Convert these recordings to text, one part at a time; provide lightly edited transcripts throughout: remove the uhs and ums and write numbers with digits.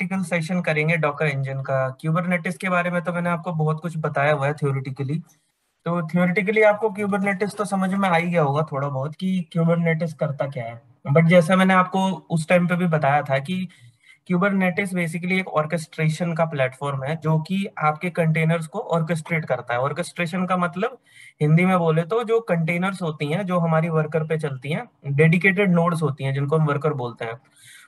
Practical session करेंगे Docker engine का। Kubernetes के बारे में तो मैंने आपको बहुत कुछ बताया हुआ है थ्योरेटिकली। तो थ्योरेटिकली आपको क्यूबरनेटिस तो समझ में आ ही गया होगा थोड़ा बहुत कि क्यूबरनेटिस करता क्या है। बट जैसा मैंने आपको उस टाइम पे भी बताया था कि क्यूबरनेटिस बेसिकली एक ऑर्केस्ट्रेशन का प्लेटफॉर्म है जो कि आपके कंटेनर्स को ऑर्केस्ट्रेट करता है। ऑर्केस्ट्रेशन का मतलब हिंदी में बोले तो जो कंटेनर्स होती हैं जो हमारी वर्कर पे चलती हैं, डेडिकेटेड नोड्स होती हैं जिनको हम वर्कर बोलते हैं।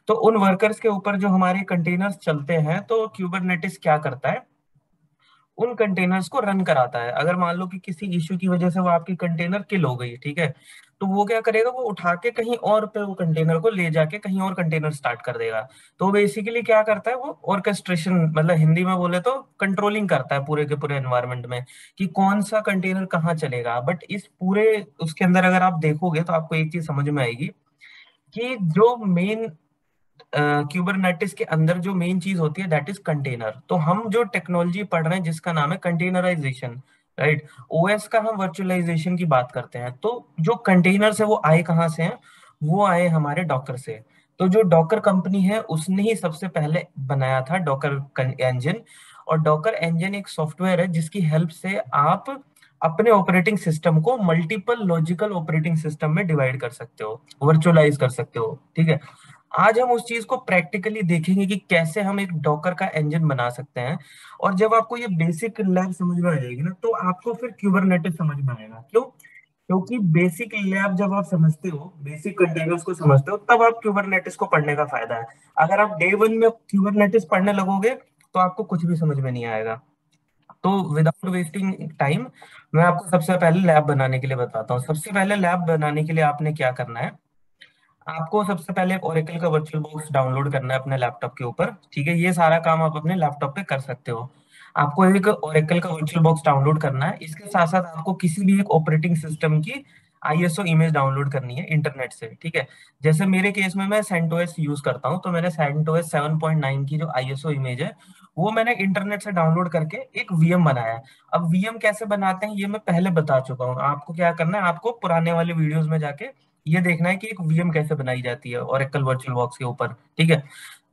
तो उन वर्कर्स के ऊपर जो हमारे कंटेनर्स चलते हैं तो क्यूबरनेटिस क्या करता है, उन कंटेनर्स को रन कराता है। अगर मान लो कि किसी इश्यू की वजह से वो आपकी कंटेनर किल हो गई, ठीक है, तो वो क्या करेगा, वो उठा के कहीं और पे वो कंटेनर को ले जाके कहीं और कंटेनर स्टार्ट कर देगा। तो बेसिकली क्या करता है, वो ऑर्केस्ट्रेशन मतलब हिंदी में बोले तो कंट्रोलिंग करता है पूरे के पूरे एनवायरनमेंट में कि कौन सा कंटेनर कहाँ चलेगा। बट इस पूरे उसके अंदर अगर आप देखोगे तो आपको एक चीज समझ में आएगी कि जो मेन क्यूबरनेटिस के अंदर जो मेन चीज होती है दैट इज कंटेनर। तो हम जो टेक्नोलॉजी पढ़ रहे हैं जिसका नाम है कंटेनराइजेशन, राइट, ओएस का हम वर्चुअलाइजेशन की बात करते हैं। तो जो कंटेनर्स है वो आए कहाँ से हैं, वो आए हमारे डॉकर से। तो जो डॉकर कंपनी है उसने ही सबसे पहले बनाया था डॉकर इंजन। और डॉकर इंजन एक सॉफ्टवेयर है जिसकी हेल्प से आप अपने ऑपरेटिंग सिस्टम को मल्टीपल लॉजिकल ऑपरेटिंग सिस्टम में डिवाइड कर सकते हो, वर्चुअलाइज कर सकते हो, ठीक है। आज हम उस चीज को प्रैक्टिकली देखेंगे कि कैसे हम एक डॉकर का इंजन बना सकते हैं। और जब आपको ये बेसिक लैब समझ में आ जाएगी ना तो आपको फिर क्यूबरनेटिस समझ में आएगा। क्यों? क्योंकि बेसिक लैब जब आप समझते हो, बेसिक कंटेनर्स को समझते हो, तब आप क्यूबरनेटिस को पढ़ने का फायदा है। अगर आप डे वन में क्यूबरनेटिस पढ़ने लगोगे तो आपको कुछ भी समझ में नहीं आएगा। तो विदाउट वेस्टिंग टाइम मैं आपको सबसे पहले लैब बनाने के लिए बताता हूँ। सबसे पहले लैब बनाने के लिए आपने क्या करना है, आपको सबसे पहले एक ओरेकल का वर्चुअल बॉक्स डाउनलोड करना है अपने लैपटॉप के ऊपर, ठीक है। ये सारा काम आप अपने लैपटॉप पे कर सकते हो। आपको एक ओरेकल का वर्चुअल बॉक्स डाउनलोड करना है, इसके साथ साथ आपको किसी भी एक ऑपरेटिंग सिस्टम की आईएसओ इमेज डाउनलोड करनी है इंटरनेट से, ठीक है। जैसे मेरे केस में मैं सेंटोस यूज करता हूँ, तो मैंने सेंटोस 7.9 की जो आईएसओ इमेज है वो मैंने इंटरनेट से डाउनलोड करके एक वीएम बनाया है। अब वीएम कैसे बनाते हैं ये मैं पहले बता चुका हूँ। आपको क्या करना है, आपको पुराने वाले वीडियोस में जाके ये देखना है कि एक वीएम कैसे बनाई जाती है ओरेकल वर्चुअल बॉक्स के ऊपर, ठीक है।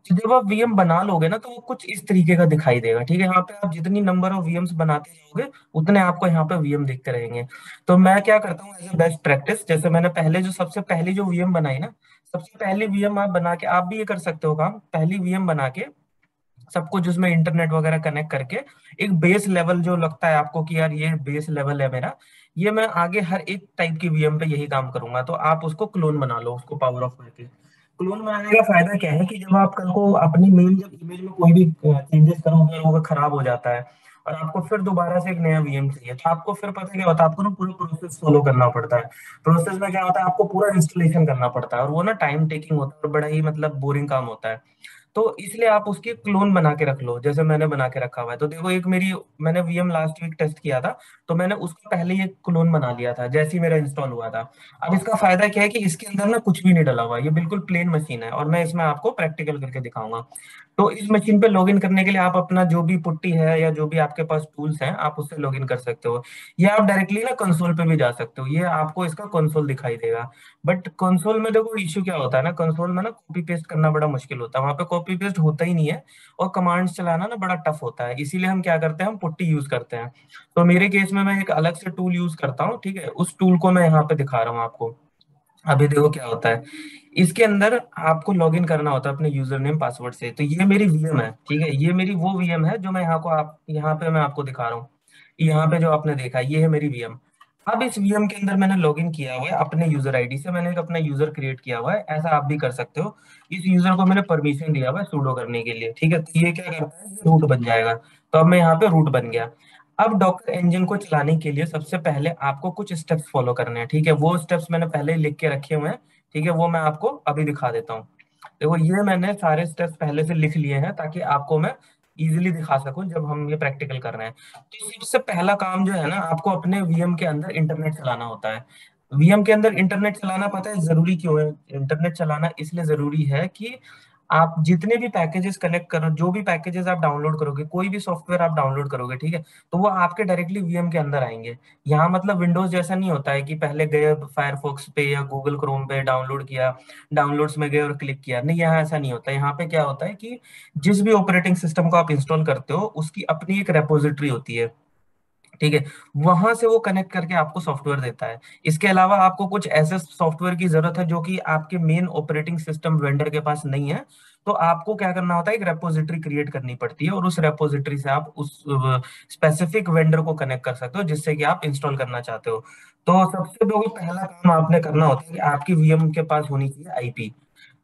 तो जब आप वीएम बना लोगे ना तो वो कुछ इस तरीके का दिखाई देगा, ठीक है। यहाँ पे आप जितनी नंबर ऑफ वीएम्स बनाते जाओगे उतने आपको यहाँ पे वीएम दिखते रहेंगे। तो मैं क्या करता हूँ एज ए बेस्ट प्रैक्टिस, जैसे मैंने पहले जो सबसे पहली जो वीएम बनाई ना, सबसे पहली वीएम आप बना के, आप भी ये कर सकते हो काम, पहली वीएम बना के सब कुछ उसमें इंटरनेट वगैरह कनेक्ट करके एक बेस लेवल जो लगता है आपको कि यार ये बेस लेवल है मेरा, ये मैं आगे हर एक टाइप की वीएम पे यही काम करूंगा। तो आप उसको क्लोन बना लो, उसको पावर ऑफ करके। क्लोन बनाने का फायदा क्या है कि जब आप कल को अपनी मेन जब इमेज में कोई भी चेंजेस करोगे और वो खराब हो जाता है और आपको फिर दोबारा से एक नया वीएम चाहिए, तो आपको फिर पता क्या होता है, आपको ना पूरा प्रोसेस फॉलो करना पड़ता है। प्रोसेस में क्या होता है, आपको पूरा इंस्टॉलेशन करना पड़ता है और वो ना टाइम टेकिंग होता है और बड़ा ही मतलब बोरिंग काम होता है। तो इसलिए आप उसकी क्लोन बना के रख लो, जैसे मैंने बना के रखा हुआ है। तो देखो एक मेरी, मैंने वीएम लास्ट वीक टेस्ट किया था, तो मैंने उसका पहले ही एक क्लोन बना लिया था जैसे ही मेरा इंस्टॉल हुआ था। अब इसका फायदा क्या है कि इसके अंदर ना कुछ भी नहीं डला हुआ है, ये बिल्कुल प्लेन मशीन है और मैं इसमें आपको प्रैक्टिकल करके दिखाऊंगा। तो इस मशीन पे लॉगिन करने के लिए आप अपना जो भी पुट्टी है या जो भी आपके पास टूल्स हैं आप उससे लॉगिन कर सकते हो, या आप डायरेक्टली ना कंसोल पे भी जा सकते हो, ये आपको इसका कंसोल दिखाई देगा। बट कंसोल में देखो इश्यू क्या होता है ना, कंसोल में ना कॉपी पेस्ट करना बड़ा मुश्किल होता है, वहां पे कॉपी पेस्ट होता ही नहीं है। और कमांड्स चलाना ना बड़ा टफ होता है, इसीलिए हम क्या करते हैं, हम पुट्टी यूज करते हैं। तो मेरे केस में मैं एक अलग से टूल यूज करता हूँ, ठीक है, उस टूल को मैं यहाँ पे दिखा रहा हूँ आपको। अभी देखो क्या होता है, इसके अंदर आपको लॉगिन करना होता है अपने यूजर नेम पासवर्ड से। तो ये मेरी वीएम है, ठीक है, ये मेरी वो वीएम है जो मैं यहाँ को आप यहाँ पे मैं आपको दिखा रहा हूँ। यहाँ पे जो आपने देखा ये है मेरी वीएम। अब इस वीएम के अंदर मैंने लॉगिन किया हुआ है अपने यूजर आईडी से, मैंने एक अपना यूजर क्रिएट किया हुआ है, ऐसा आप भी कर सकते हो। इस यूजर को मैंने परमिशन दिया हुआ है सुडो करने के लिए, ठीक है। तो ये क्या करता है, ये रूट बन जाएगा। तो अब मैं यहाँ पे रूट बन गया। अब डॉकर इंजन को चलाने के लिए सबसे पहले आपको कुछ स्टेप्स फॉलो करने हैं, ठीक है। वो स्टेप्स मैंने पहले ही लिख के रखे हुए हैं, ठीक है, वो मैं आपको अभी दिखा देता हूँ। देखो ये मैंने सारे स्टेप्स पहले से लिख लिए हैं ताकि आपको मैं इजीली दिखा सकूं जब हम ये प्रैक्टिकल कर रहे हैं। तो सबसे पहला काम जो है ना, आपको अपने वीएम के अंदर इंटरनेट चलाना होता है। वीएम के अंदर इंटरनेट चलाना पता है जरूरी क्यों है? इंटरनेट चलाना इसलिए जरूरी है कि आप जितने भी पैकेजेस कनेक्ट करो, जो भी पैकेजेस आप डाउनलोड करोगे, कोई भी सॉफ्टवेयर आप डाउनलोड करोगे, ठीक है, तो वो आपके डायरेक्टली वीएम के अंदर आएंगे। यहाँ मतलब विंडोज जैसा नहीं होता है कि पहले गए फायरफॉक्स पे या गूगल क्रोम पे डाउनलोड किया, डाउनलोड्स में गए और क्लिक किया, नहीं, यहाँ ऐसा नहीं होता। यहाँ पे क्या होता है कि जिस भी ऑपरेटिंग सिस्टम को आप इंस्टॉल करते हो उसकी अपनी एक रेपोजिटरी होती है, ठीक है, वहां से वो कनेक्ट करके आपको सॉफ्टवेयर देता है। इसके अलावा आपको कुछ ऐसे सॉफ्टवेयर की जरूरत है जो कि आपके मेन ऑपरेटिंग सिस्टम वेंडर के पास नहीं है, तो आपको क्या करना होता है, एक रेपोजिटरी क्रिएट करनी पड़ती है, और उस रेपोजिटरी से आप उस स्पेसिफिक वेंडर को कनेक्ट कर सकते हो जिससे कि आप इंस्टॉल करना चाहते हो। तो सबसे जो पहला काम आपने करना होता है कि आपकी वीएम के पास होनी चाहिए आईपी।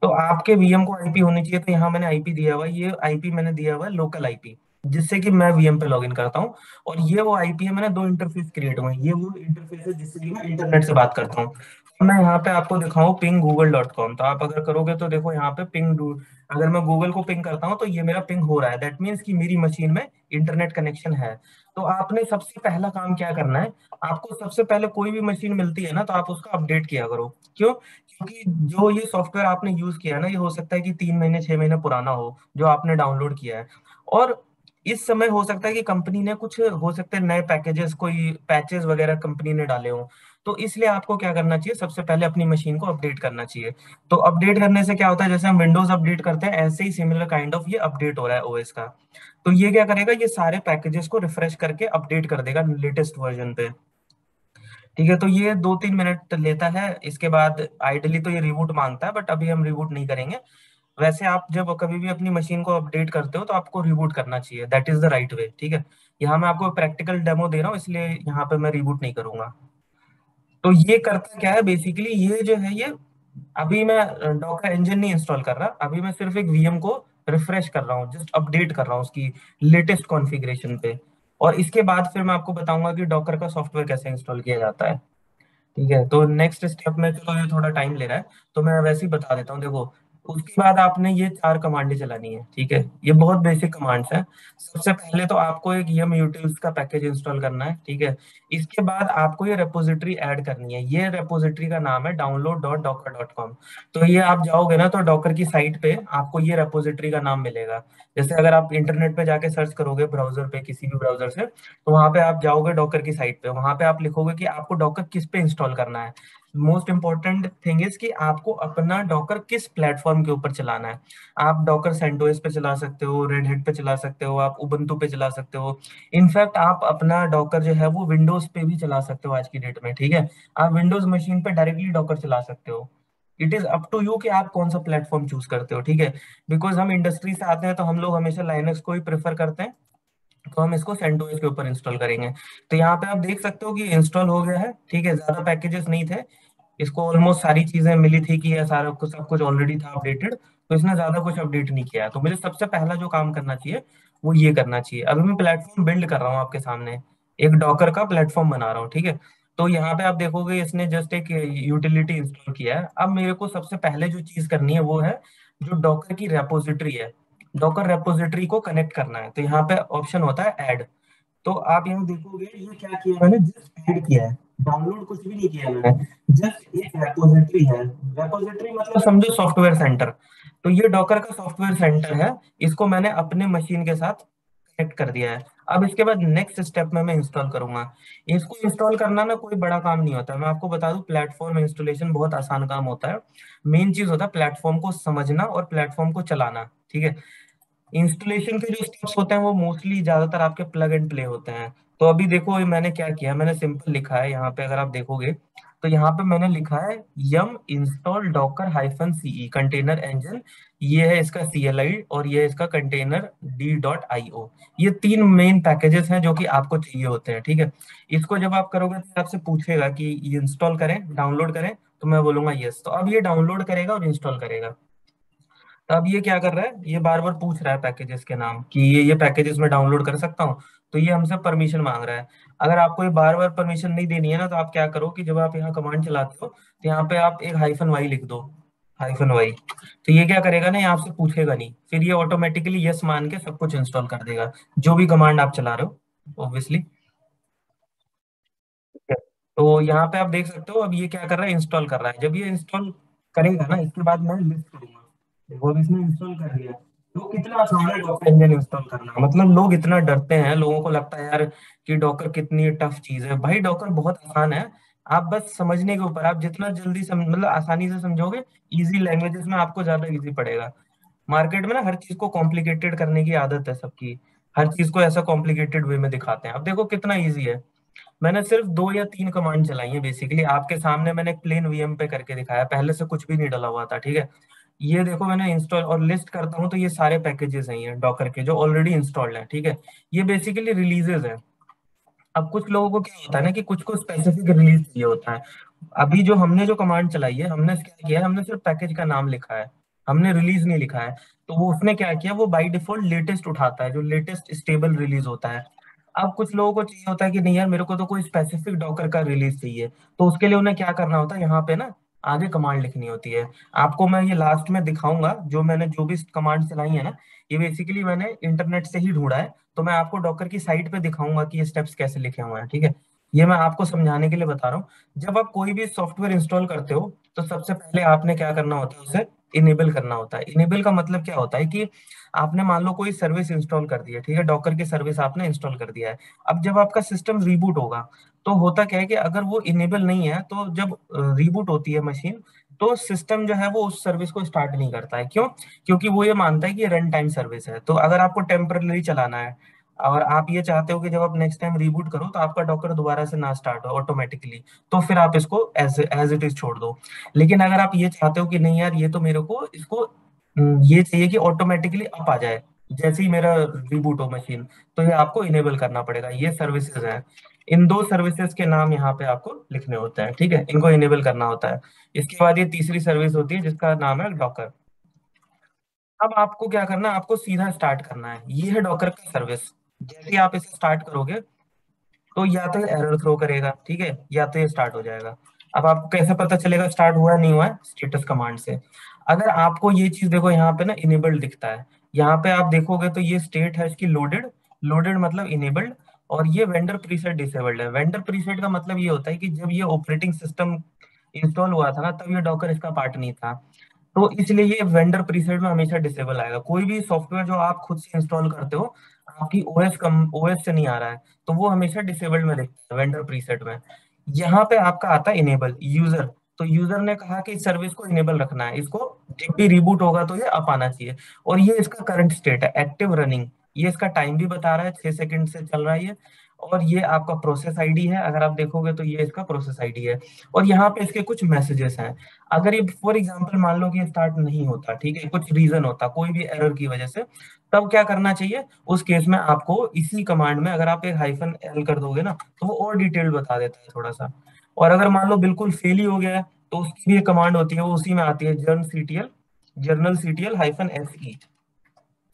तो आपके वीएम को आईपी होनी चाहिए, तो यहाँ मैंने आईपी दिया हुआ है, ये आईपी मैंने दिया हुआ है लोकल आईपी, जिससे कि मैं वीएम पे लॉगिन करता हूँ। और ये वो आईपी है, मैंने दो इंटरफेस क्रिएट हुए हैं, ये वो इंटरफेस है जिससे कि मैं इंटरनेट से बात करता हूँ। अब मैं यहाँ पे आपको दिखाऊं पिंग google.com, तो आप अगर करोगे तो देखो यहाँ पे अगर मैं गूगल को पिंग करता हूँ तो ये मेरा पिंग हो रहा है, दैट मीन्स कि मेरी मशीन में इंटरनेट कनेक्शन है। तो आपने सबसे पहला काम क्या करना है, आपको सबसे पहले कोई भी मशीन मिलती है ना, तो आप उसका अपडेट किया करो। क्यों? क्योंकि जो ये सॉफ्टवेयर आपने यूज किया है ना, ये हो सकता है कि 3 महीने 6 महीने पुराना हो जो आपने डाउनलोड किया है। और इस समय हो सकता है कि कंपनी ने कुछ, हो सकते हैं नए पैकेजेस, कोई पैचेस वगैरह कंपनी ने डाले हो। तो इसलिए आपको क्या करना चाहिए, सबसे पहले अपनी मशीन को अपडेट करना चाहिए। तो अपडेट करने से क्या होता है, जैसे हम विंडोज अपडेट करते हैं ऐसे ही सिमिलर काइंड ऑफ ये अपडेट हो रहा है ओएस का। तो ये क्या करेगा, ये सारे पैकेजेस को रिफ्रेश करके अपडेट कर देगा लेटेस्ट वर्जन पे। ठीक है, तो ये 2-3 मिनट लेता है। इसके बाद आइडली तो ये रिबूट मांगता है, बट अभी हम रिबूट नहीं करेंगे। वैसे आप जब कभी भी अपनी मशीन को अपडेट करते हो तो आपको रिबूट करना चाहिए, that is the right way, ठीक है। यहाँ मैं आपको प्रैक्टिकल डेमो दे रहा हूँ, इसलिए यहाँ पे मैं रिबूट नहीं करूंगा। तो ये करता क्या है बेसिकली, ये जो है, ये अभी मैं डॉकर इंजन नहीं इंस्टॉल कर रहा, अभी मैं सिर्फ एक वीएम को रिफ्रेश कर रहा हूँ, जस्ट अपडेट कर रहा हूँ उसकी लेटेस्ट कॉन्फ़िगरेशन पे। और इसके बाद फिर मैं आपको बताऊंगा कि डॉकर का सॉफ्टवेयर कैसे इंस्टॉल किया जाता है। ठीक है, तो नेक्स्ट स्टेप में, चलो ये थोड़ा टाइम ले रहा है, तो मैं वैसे ही बता देता हूँ, देखो। उसके बाद आपने ये 4 कमांडें चलानी है, ठीक है, ये बहुत बेसिक कमांड्स हैं। सबसे पहले तो आपको एक यम यूटिल्स का पैकेज इंस्टॉल करना है, ठीक है। इसके बाद आपको ये रेपोजिटरी ऐड करनी है, ये रेपोजिटरी का नाम है download.docker.com। तो ये आप जाओगे ना, तो डॉकर की साइट पे आपको ये रेपोजिटरी का नाम मिलेगा। जैसे अगर आप इंटरनेट पे जाके सर्च करोगे ब्राउजर पे, किसी भी ब्राउजर से, तो वहां पे आप जाओगे डॉकर की साइट पे, वहां पे आप लिखोगे कि आपको डॉकर किस पे इंस्टॉल करना है। मोस्ट इंपॉर्टेंट थिंग इज कि आपको अपना डॉकर किस प्लेटफॉर्म के ऊपर चलाना है। आप डॉकर सेंटोस पे चला सकते हो, रेड हेड पे चला सकते हो, आप उबंटू पे चला सकते हो। इनफैक्ट आप अपना डॉकर जो है वो विंडोज पे भी चला सकते हो आज की डेट में, ठीक है। आप विंडोज मशीन पे डायरेक्टली डॉकर चला सकते हो। It is up to you कि आप कौन सा प्लेटफॉर्म चूज करते हो, ठीक है। बिकॉज हम इंडस्ट्री से आते हैं तो हम लोग हमेशा लाइनक्स को ही प्रेफर करते हैं, तो हम इसको सेंटोस के ऊपर इंस्टॉल करेंगे। तो यहाँ पे आप देख सकते हो कि इंस्टॉल हो गया है, ठीक है, ज्यादा पैकेजेस नहीं थे। इसको ऑलमोस्ट सारी चीजें मिली थी कि ये सारा कुछ, सब कुछ ऑलरेडी था अपडेटेड, तो इसने ज्यादा कुछ अपडेट नहीं किया है। तो मुझे सबसे पहला जो काम करना चाहिए वो ये करना चाहिए। अभी मैं प्लेटफॉर्म बिल्ड कर रहा हूँ आपके सामने, एक डॉकर का प्लेटफॉर्म बना रहा हूँ, ठीक है। तो यहाँ पे आप देखोगे इसने जस्ट एक यूटिलिटी इंस्टॉल किया है। अब मेरे को सबसे पहले जो चीज करनी है वो है जो डॉकर की रेपोजिटरी है, डॉकर रेपोजिटरी को कनेक्ट करना है। तो यहाँ पे ऑप्शन होता है ऐड। तो आप यहाँ देखोगे ये क्या किया मैंने, जस्ट ऐड किया है, डाउनलोड कुछ भी नहीं किया मैंने, जस्ट एक रेपोजिटरी है। रेपोजिटरी मतलब समझो सॉफ्टवेयर सेंटर। तो ये डॉकर का सॉफ्टवेयर सेंटर है, इसको मैंने अपने मशीन के साथ कनेक्ट कर दिया है। अब इसके बाद नेक्स्ट स्टेप में मैं इंस्टॉल करूंगा। इसको इंस्टॉल करना ना कोई बड़ा काम नहीं होता, मैं आपको बता दूं, प्लेटफॉर्म इंस्टॉलेशन बहुत आसान काम होता है। मेन चीज होता है प्लेटफॉर्म को समझना और प्लेटफॉर्म को चलाना, ठीक है। इंस्टॉलेशन के जो स्टेप्स होते हैं वो मोस्टली ज्यादातर आपके प्लग एंड प्ले होते हैं। तो अभी देखो ये मैंने क्या किया, मैंने सिंपल लिखा है यहाँ पे, अगर आप देखोगे तो यहाँ पे मैंने लिखा है yum install Docker hyphen CE container engine. ये है इसका CLI और ये है इसका कंटेनर D.io। ये तीन मेन पैकेजेस हैं जो कि आपको चाहिए होते हैं, ठीक है। इसको जब आप करोगे तो आपसे पूछेगा कि ये इंस्टॉल करें, डाउनलोड करें, तो मैं बोलूंगा यस। तो अब ये डाउनलोड करेगा और इंस्टॉल करेगा। तो अब ये क्या कर रहा है, ये बार बार पूछ रहा है पैकेजेस के नाम कि ये पैकेजेस में डाउनलोड कर सकता हूँ। तो ये हमसे परमिशन मांग रहा है। अगर आपको ये बार बार परमिशन नहीं देनी है ना, तो आप क्या करो कि जब आप यहाँ कमांड चलाते हो तो यहाँ पे आप एक -y लिख दो, -y। तो ये क्या करेगा ना, ये आपसे पूछेगा नहीं, फिर ये ऑटोमेटिकली यस मान के सब कुछ इंस्टॉल कर देगा, जो भी कमांड आप चला रहे हो ऑब्वियसली। तो यहाँ पे आप देख सकते हो अब ये क्या कर रहा है, इंस्टॉल कर रहा है। जब ये इंस्टॉल करेगा ना, इसके बाद मैं लिस्ट करूंगा। वो भी इसने इंस्टॉल कर लिया। तो कितना आसान है डॉकर इंजन इंस्टॉल करना, मतलब लोग इतना डरते हैं, लोगों को लगता है यार कि डॉकर कितनी टफ चीज है। भाई डॉकर बहुत आसान है। आप बस समझने के ऊपर, आप जितना जल्दी मतलब आसानी से समझोगे, इजी लैंग्वेजेस में आपको ज्यादा इजी पड़ेगा। मार्केट में ना हर चीज को कॉम्प्लिकेटेड करने की आदत है सबकी। हर चीज को ऐसा कॉम्प्लिकेटेड वे में दिखाते हैं। अब देखो कितना इजी है। मैंने सिर्फ 2 या 3 कमांड चलाई है बेसिकली, आपके सामने मैंने एक प्लेन वीएम पे करके दिखाया, पहले से कुछ भी नहीं डला हुआ था, ठीक है। ये देखो मैंने इंस्टॉल और लिस्ट करता हूँ तो ये सारे पैकेजेस हैं ये डॉकर के जो ऑलरेडी इंस्टॉल्ड हैं, ठीक है। ये बेसिकली रिलीजेस है। अब कुछ लोगों को क्या होता है ना कि कुछ को स्पेसिफिक रिलीज चाहिए होता है। अभी जो हमने जो कमांड चलाई है, हमने क्या किया है, हमने सिर्फ पैकेज का नाम लिखा है, हमने रिलीज नहीं लिखा है। तो वो उसने क्या किया, वो बाय डिफॉल्ट लेटेस्ट उठाता है, जो लेटेस्ट स्टेबल रिलीज होता है। अब कुछ लोगों को चाहिए होता है कि नहीं यार मेरे को तो कोई स्पेसिफिक डॉकर का रिलीज चाहिए, तो उसके लिए उन्हें क्या करना होता है, यहाँ पे ना आगे कमांड लिखनी होती है। आपको मैं ये लास्ट में दिखाऊंगा, जो मैंने जो भी कमांड चलाई है ना, ये बेसिकली मैंने इंटरनेट से ही ढूंढा है। तो मैं आपको डॉकर की साइट पे दिखाऊंगा कि ये स्टेप्स कैसे लिखे हुए हैं, ठीक है। ये मैं आपको समझाने के लिए बता रहा हूँ। जब आप कोई भी सॉफ्टवेयर इंस्टॉल करते हो, तो सबसे पहले आपने क्या करना होता है, उसे इनेबल करना होता है। इनेबल का मतलब क्या होता है कि आपने मान लो कोई सर्विस इंस्टॉल कर दी है, ठीक है, डॉकर की सर्विस आपने इंस्टॉल कर दिया है। अब जब आपका सिस्टम रीबूट होगा, तो होता क्या है कि अगर वो इनेबल नहीं है, तो जब रीबूट होती है मशीन, तो सिस्टम जो है वो उस सर्विस को स्टार्ट नहीं करता है। क्यों? क्योंकि वो ये मानता है कि ये रन टाइम सर्विस है। तो अगर आपको टेम्पररी चलाना है और आप ये चाहते हो कि जब आप नेक्स्ट टाइम रीबूट करो तो आपका डॉकर दोबारा से ना स्टार्ट हो ऑटोमेटिकली, तो फिर आप इसको एज एज इट इज छोड़ दो। लेकिन अगर आप ये चाहते हो कि नहीं यार ये तो मेरे को इसको ये चाहिए कि ऑटोमेटिकली अप आ जाए जैसे ही मेरा रिबूट हो मशीन, तो ये आपको इनेबल करना पड़ेगा। ये सर्विसेज हैं। इन 2 सर्विसेज के नाम यहाँ पे आपको लिखने होते हैं, ठीक है, इनको इनेबल करना होता है। इसके बाद ये तीसरी सर्विस होती है जिसका नाम है डॉकर। अब आपको क्या करना है, आपको सीधा स्टार्ट करना है। ये है डॉकर का सर्विस। जैसे ही आप इसे स्टार्ट करोगे, तो या तो ये एरर थ्रो करेगा, ठीक है, या तो ये स्टार्ट हो जाएगा। अब आपको कैसे पता चलेगा स्टार्ट हुआ है नहीं हुआ है? स्टेटस कमांड से। अगर आपको ये चीज देखो यहाँ पे ना इनेबल्ड दिखता है, यहाँ पे आप देखोगे तो ये स्टेट है इसकी लोडेड। लोडेड मतलब इनेबल्ड। और ये वेंडर प्रीसेट डिसेबल्ड है। वेंडर प्रीसेट का मतलब ये होता है कि जब ये ऑपरेटिंग सिस्टम इंस्टॉल हुआ था ना, तब ये डॉकर इसका पार्ट नहीं था। तो इसलिए ये वेंडर प्रीसेट में हमेशा डिसेबल आएगा। कोई भी सॉफ्टवेयर जो आप खुद से इंस्टॉल करते हो, आपकी ओएस से नहीं आ रहा है, तो वो हमेशा डिसेबल्ड में दिखता है वेंडर प्रीसेट में। यहाँ पे आपका आता है इनेबल यूजर। तो यूजर ने कहा कि इस सर्विस को इनेबल रखना है, इसको जब भी रिबूट होगा तो ये अप आना चाहिए। और ये इसका करंट स्टेट है, एक्टिव रनिंग। ये इसका टाइम भी बता रहा है, 6 सेकंड से चल रहा है ये। और ये आपका प्रोसेस आईडी है, अगर आप देखोगे तो ये इसका प्रोसेस आईडी है। और यहाँ पे इसके कुछ मैसेजेस हैं। अगर ये फॉर एग्जांपल मान लो कि ये स्टार्ट नहीं होता, ठीक है, कुछ रीजन होता कोई भी एरर की वजह से, तब क्या करना चाहिए? उस केस में आपको इसी कमांड में अगर आप एक हाइफन एल कर दोगे ना, तो वो और डिटेल बता देता है थोड़ा सा। और अगर मान लो बिल्कुल फेल ही हो गया है, तो उसकी भी एक कमांड होती है, वो उसी में आती है, journal CTL hyphen S E.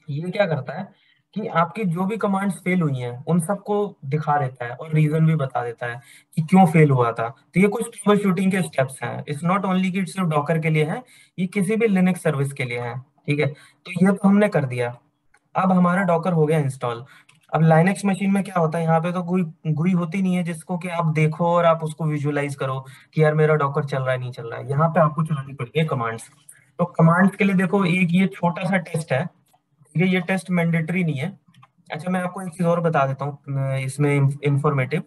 ये क्या करता है कि आपकी जो भी कमांड्स फेल हुई हैं उन सबको दिखा देता है और रीजन भी बता देता है कि क्यों फेल हुआ था। तो ये कुछ ट्रबल शूटिंग के स्टेप्स हैं। इट्स नॉट ओनली कि सिर्फ डॉकर के लिए है, ये किसी भी लिनक्स सर्विस के लिए है, ठीक है। तो ये तो हमने कर दिया। अब हमारा डॉकर हो गया इंस्टॉल। अब लाइनेक्स मशीन में क्या होता है, यहाँ पे तो कोई गुई होती नहीं है जिसको कि आप देखो और आप उसको विजुअलाइज करो कि यार मेरा डॉकर चल रहा है नहीं चल रहा है। यहाँ पे आपको चलानी पड़ती है कमांड्स। तो कमांड्स के लिए देखो एक ये छोटा सा टेस्ट है, ये टेस्ट मैंडेटरी नहीं है। अच्छा मैं आपको एक चीज और बता देता हूँ इसमें इंफॉर्मेटिव,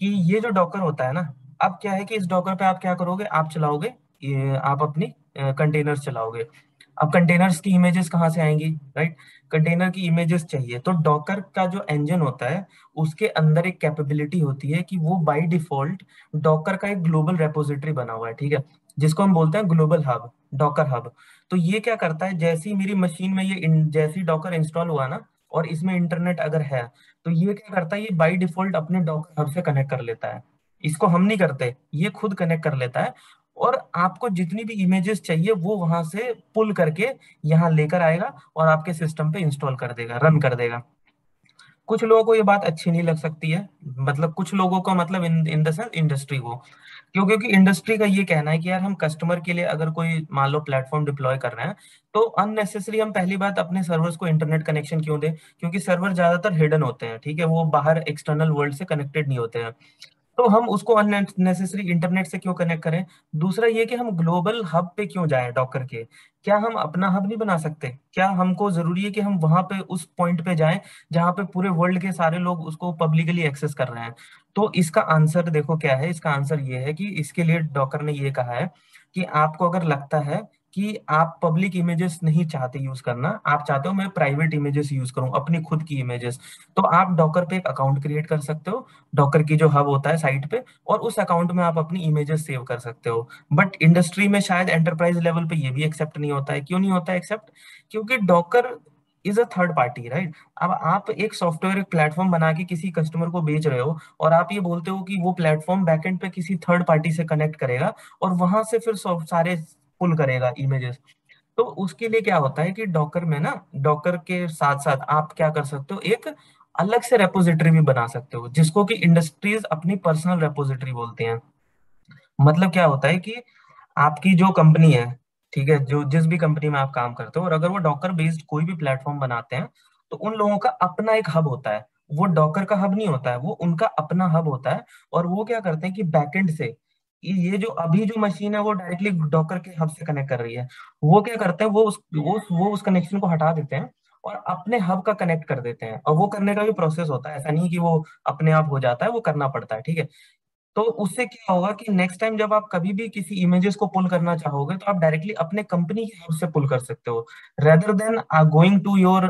कि ये जो डॉकर होता है ना, अब क्या है कि इस डॉकर पे आप क्या करोगे, आप चलाओगे, ये आप अपनी कंटेनर्स चलाओगे। अब कंटेनर्स की इमेजेस कहाँ से आएंगी, राइट? कंटेनर की इमेजेस चाहिए, तो डॉकर का जो इंजन होता है, उसके अंदर एक कैपेबिलिटी होती है कि वो बाय डिफॉल्ट डॉकर का एक ग्लोबल रेपोजिटरी बना हुआ है, ठीक है, जिसको हम बोलते हैं ग्लोबल हब, डॉकर हब। तो ये क्या करता है, जैसी मेरी मशीन में जैसी डॉकर इंस्टॉल हुआ ना, और इसमें इंटरनेट अगर है, तो ये क्या करता है, ये बाय डिफॉल्ट अपने डॉकर हब से कनेक्ट कर लेता है। इसको हम नहीं करते, ये खुद कनेक्ट कर लेता है। और आपको जितनी भी इमेजेस चाहिए वो वहां से पुल करके यहाँ लेकर आएगा और आपके सिस्टम पे इंस्टॉल कर देगा, रन कर देगा। कुछ लोगों को ये बात अच्छी नहीं लग सकती है, मतलब कुछ लोगों को, मतलब इन इन द सेंस इंडस्ट्री को। क्यों? क्योंकि इंडस्ट्री का ये कहना है कि यार हम कस्टमर के लिए अगर कोई मान लो प्लेटफॉर्म डिप्लॉय कर रहे हैं, तो अननेसेसरी हम पहली बात अपने सर्वर्स को इंटरनेट कनेक्शन क्यों दें? क्योंकि सर्वर ज्यादातर हिडन होते हैं, ठीक है, वो बाहर एक्सटर्नल वर्ल्ड से कनेक्टेड नहीं होते हैं। तो हम उसको अननेसेसरी इंटरनेट से क्यों कनेक्ट करें? दूसरा ये कि हम ग्लोबल हब पे क्यों जाएं डॉकर के? क्या हम अपना हब नहीं बना सकते? क्या हमको जरूरी है कि हम वहां पे उस पॉइंट पे जाएं जहां पे पूरे वर्ल्ड के सारे लोग उसको पब्लिकली एक्सेस कर रहे हैं? तो इसका आंसर देखो क्या है, इसका आंसर ये है कि इसके लिए डॉकर ने ये कहा है कि आपको अगर लगता है कि आप पब्लिक इमेजेस नहीं चाहते यूज करना, आप चाहते हो मैं प्राइवेट इमेजेस यूज करूं, अपनी खुद की इमेजेस, तो आप डॉकर पे एक अकाउंट क्रिएट कर सकते हो, डॉकर की जो हब होता है साइट पे, और उस अकाउंट में आप अपनी इमेजेस सेव कर सकते हो। बट इंडस्ट्री में शायद एंटरप्राइज लेवल पे ये भी एक्सेप्ट नहीं होता है। क्यों नहीं होता एक्सेप्ट? क्योंकि Docker is a third party, right? अब आप एक सॉफ्टवेयर, एक प्लेटफॉर्म बना के किसी कस्टमर को बेच रहे हो, और आप ये बोलते हो कि वो प्लेटफॉर्म बैकएंड पे किसी थर्ड पार्टी से कनेक्ट करेगा और वहां से फिर सारे पुल करेगा इमेजेस। तो उसके लिए क्या होता है कि डॉकर में ना, डॉकर के साथ साथ आप क्या कर सकते हो, एक अलग से रेपोजिटरी भी बना सकते हो, जिसको कि इंडस्ट्रीज अपनी पर्सनल रेपोजिटरी बोलते हैं। मतलब क्या होता है कि आपकी जो कंपनी है, ठीक है, जो जिस भी कंपनी में आप काम करते हो, और अगर वो डॉकर बेस्ड कोई भी प्लेटफॉर्म बनाते हैं, तो उन लोगों का अपना एक हब होता है। वो डॉकर का हब नहीं होता है, वो उनका अपना हब होता है। और वो क्या करते हैं कि बैकएंड से ये जो अभी जो मशीन है वो डायरेक्टली डॉकर के हब से कनेक्ट कर रही है, वो क्या करते हैं, वो उस कनेक्शन को हटा देते हैं और अपने हब का कनेक्ट कर देते हैं। और वो करने का भी प्रोसेस होता है, ऐसा नहीं कि वो अपने आप हो जाता है, वो करना पड़ता है, ठीक है। तो उससे क्या होगा कि नेक्स्ट टाइम जब आप कभी भी किसी इमेजेस को पुल करना चाहोगे, तो आप डायरेक्टली अपने कंपनी के हब से पुल कर सकते हो, rather than going to your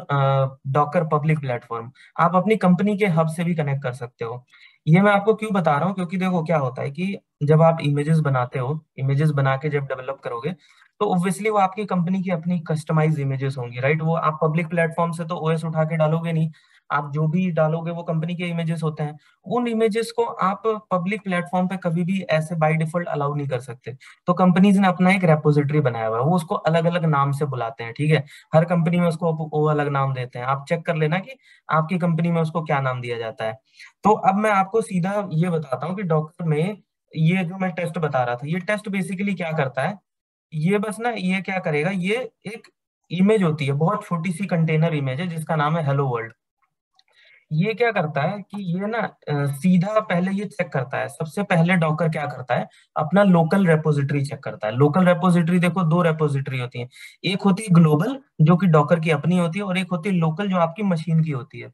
docker public platform. आप अपनी कंपनी के हब से भी कनेक्ट कर सकते हो। ये मैं आपको क्यों बता रहा हूँ, क्योंकि देखो क्या होता है कि जब आप इमेजेस बनाते हो, इमेजेस बना के जब डेवलप करोगे, तो ऑब्वियसली वो आपकी कंपनी की अपनी कस्टमाइज इमेजेस होंगी, राइट? वो आप पब्लिक प्लेटफॉर्म से तो ओएस उठा के डालोगे नहीं, आप जो भी डालोगे वो कंपनी के इमेजेस होते हैं। उन इमेजेस को आप पब्लिक प्लेटफॉर्म पे कभी भी ऐसे बाय डिफॉल्ट अलाउ नहीं कर सकते। तो कंपनीज ने अपना एक रेपोजिटरी बनाया हुआ है, वो उसको अलग अलग नाम से बुलाते हैं, ठीक है। हर कंपनी में उसको वो अलग नाम देते हैं, आप चेक कर लेना कि आपकी कंपनी में उसको क्या नाम दिया जाता है। तो अब मैं आपको सीधा ये बताता हूँ कि डॉक्टर में ये जो मैं टेस्ट बता रहा था, ये टेस्ट बेसिकली क्या करता है। ये बस ना, ये क्या करेगा, ये एक इमेज होती है, बहुत छोटी सी कंटेनर इमेज है जिसका नाम है हेलो वर्ल्ड। ये क्या करता है कि ये ना सीधा पहले ये चेक करता है, सबसे पहले डॉकर क्या करता है, अपना लोकल रेपोजिटरी चेक करता है। लोकल रेपोजिटरी देखो, दो रेपोजिटरी होती है, एक होती है ग्लोबल जो कि डॉकर की अपनी होती है, और एक होती है लोकल जो आपकी मशीन की होती है।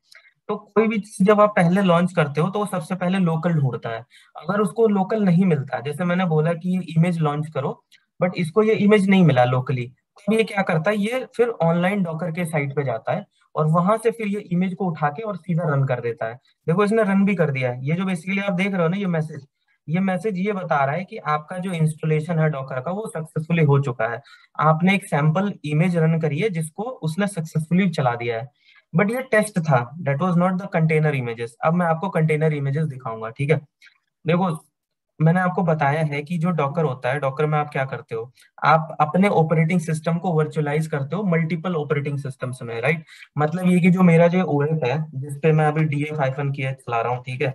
तो कोई भी चीज जब आप पहले लॉन्च करते हो तो वो सबसे पहले लोकल ढूंढता है। अगर उसको लोकल नहीं मिलता, जैसे मैंने बोला कि ये इमेज लॉन्च करो, बट इसको ये इमेज नहीं मिला लोकली, तो ये क्या करता है, ये फिर ऑनलाइन डॉकर के साइट पे जाता है, और वहां से फिर ये इमेज को उठा के और सीधा रन कर देता है। देखो इसने रन भी कर दिया है। ये जो बेसिकली आप देख रहे हो ना, ये मैसेज ये बता रहा है कि आपका जो इंस्टॉलेशन है डॉकर का वो सक्सेसफुली हो चुका है। आपने एक सैंपल इमेज रन करी है जिसको उसने सक्सेसफुली चला दिया है। बट ये टेस्ट था, that was not the container images. अब मैं आपको कंटेनर इमेजेस दिखाऊंगा, ठीक है। देखो, मैंने आपको बताया है कि जो डॉकर होता है, डॉकर में आप क्या करते हो, आप अपने ऑपरेटिंग सिस्टम को वर्चुअलाइज करते हो मल्टीपल ऑपरेटिंग सिस्टम्स में, राइट? मतलब ये कि जो मेरा जो ओएस है जिसपे मैं अभी डीएफ हाइफन की चला रहा हूँ, ठीक है,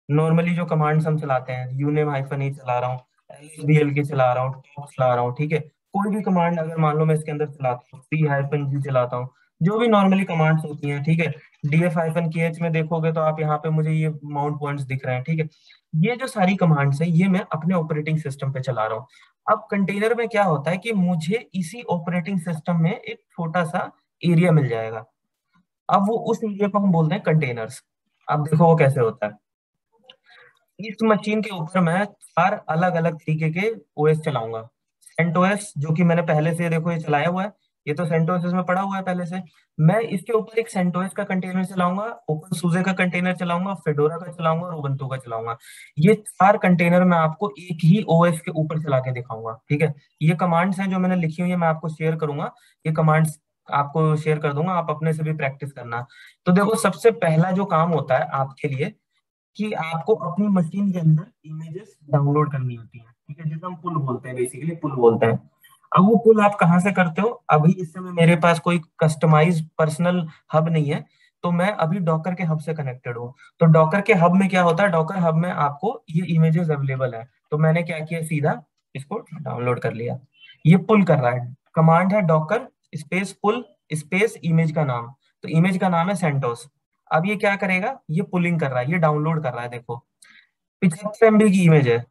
नॉर्मली जो कमांड्स हम चलाते हैं, यूनेम हाइफन ई चला रहा हूँ, एलएसबीएल की चला रहा हूँ, टॉप चला रहा हूँ, ठीक है। कोई भी कमांड अगर मान लो मैं इसके अंदर चलाता हूँ, सी हाइफन जी चलाता हूँ, जो भी नॉर्मली कमांड्स होती हैं, ठीक है। डीएफ हाइफन के एच में देखोगे तो आप यहाँ पे मुझे ये माउंट पॉइंट्स दिख रहे हैं, ठीक है। ये जो सारी कमांड्स है ये मैं अपने ऑपरेटिंग सिस्टम पे चला रहा हूँ। अब कंटेनर में क्या होता है कि मुझे इसी ऑपरेटिंग सिस्टम में एक छोटा सा एरिया मिल जाएगा। अब वो उस एरिया को हम बोलते हैं कंटेनर्स। अब देखो वो कैसे होता है। इस मशीन के ऊपर मैं 4 अलग अलग तरीके के ओएस चलाऊंगा। सेंटोस जो कि मैंने पहले से देखो ये चलाया हुआ है, ये तो सेंटोस इसमें पड़ा हुआ है पहले से। मैं इसके ऊपर एक सेंटोस का कंटेनर चलाऊंगा, ओपन सूजे का कंटेनर चलाऊंगा, फेडोरा का चलाऊंगा और उबंटू का चलाऊंगा। ये 4 कंटेनर मैं आपको एक ही ओएस के ऊपर चला के दिखाऊंगा, ठीक है। ये कमांड्स हैं जो मैंने लिखी हुई है, मैं आपको शेयर करूंगा। ये कमांड्स आपको शेयर कर दूंगा, आप अपने से भी प्रैक्टिस करना। तो देखो सबसे पहला जो काम होता है आपके लिए कि आपको अपनी मशीन के अंदर इमेजेस डाउनलोड करनी होती है, ठीक है, जिसे हम पुल बोलते हैं, बेसिकली पुल बोलते हैं। अब वो पुल आप कहाँ से करते हो? अभी इस समय मेरे पास कोई कस्टमाइज पर्सनल हब नहीं है, तो मैं अभी डॉकर के हब से कनेक्टेड हूँ। तो डॉकर के हब में क्या होता है, डॉकर हब में आपको ये इमेजेस अवेलेबल है। तो मैंने क्या किया, सीधा इसको डाउनलोड कर लिया। ये पुल कर रहा है, कमांड है डॉकर स्पेस पुल स्पेस इमेज का नाम। तो इमेज का नाम है सेंटोस। अब ये क्या करेगा, ये पुलिंग कर रहा है, ये डाउनलोड कर रहा है। देखो 75 MB की इमेज है।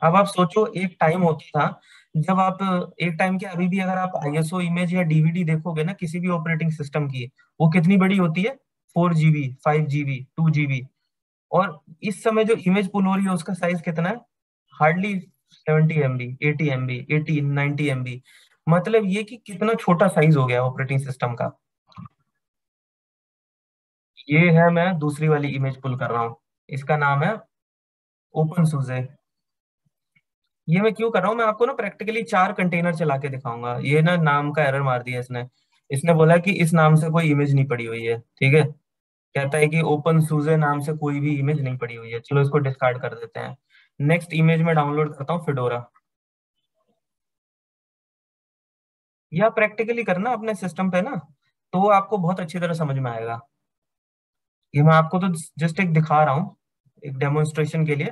अब आप सोचो एक टाइम होता था जब आप एक टाइम के अभी भी अगर आप आईएसओ इमेज या डीवीडी देखोगे ना किसी भी ऑपरेटिंग सिस्टम की, वो कितनी बड़ी होती है? 4 GB, 5 GB, 2 GB। और इस समय जो इमेज पुल हो रही है उसका साइज कितना है? Hardly 70 MB, 80 MB, 80, 90 MB। मतलब ये कि कितना छोटा साइज हो गया ऑपरेटिंग सिस्टम का। ये है, मैं दूसरी वाली इमेज पुल कर रहा हूँ, इसका नाम है ओपन सूजे। ये मैं क्यों कर रहा हूँ, मैं आपको ना प्रैक्टिकली 4 कंटेनर चला के दिखाऊंगा। ये ना नाम का एरर मार दिया इसने। इसने बोला कि इस नाम से कोई इमेज नहीं पड़ी हुई है, ठीक है। कहता है कि ओपन सूजे नाम से कोई भी इमेज नहीं पड़ी हुई है, चलो इसको डिस्कार्ड कर देते हैं। नेक्स्ट इमेज में डाउनलोड करता हूँ फिडोरा। या प्रैक्टिकली करना अपने सिस्टम पे ना, तो वो आपको बहुत अच्छी तरह समझ में आएगा। ये मैं आपको तो जस्ट एक दिखा रहा हूँ, एक डेमोन्स्ट्रेशन के लिए।